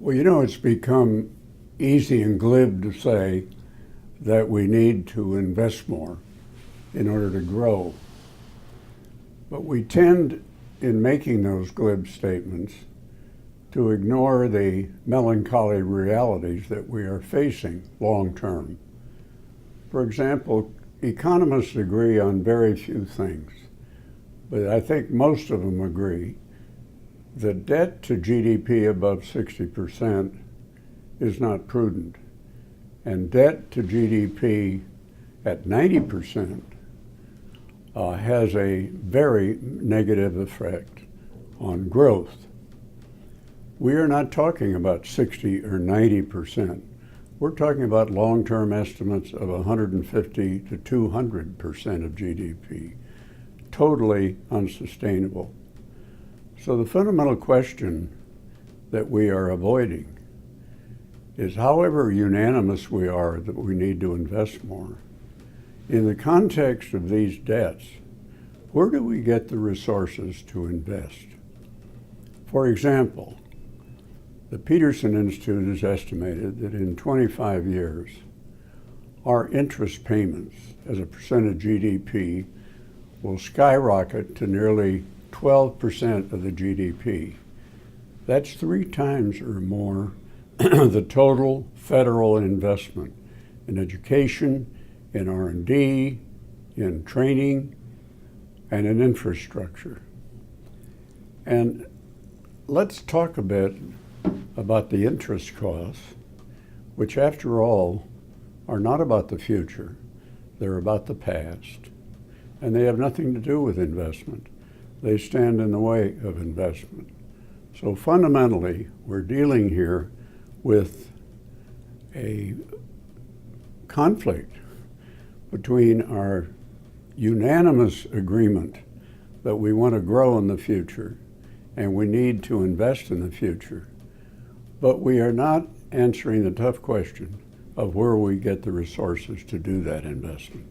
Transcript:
Well, it's become easy and glib to say that we need to invest more in order to grow. But we tend, in making those glib statements, to ignore the melancholy realities that we are facing long term. For example, economists agree on very few things, but I think most of them agree that debt to GDP above 60% is not prudent, and debt to GDP at 90% has a very negative effect on growth. We are not talking about 60 or 90%. We're talking about long-term estimates of 150 to 200% of GDP. Totally unsustainable. So the fundamental question that we are avoiding is, however unanimous we are that we need to invest more, in the context of these debts, where do we get the resources to invest? For example, the Peterson Institute has estimated that in 25 years, our interest payments as a percent of GDP will skyrocket to nearly 12% of the GDP. That's 3 times or more the total federal investment in education, in R&D, in training, and in infrastructure. And let's talk a bit about the interest costs, which after all are not about the future, they're about the past, and they have nothing to do with investment. They stand in the way of investment. So fundamentally, we're dealing here with a conflict between our unanimous agreement that we want to grow in the future and we need to invest in the future, but we are not answering the tough question of where we get the resources to do that investment.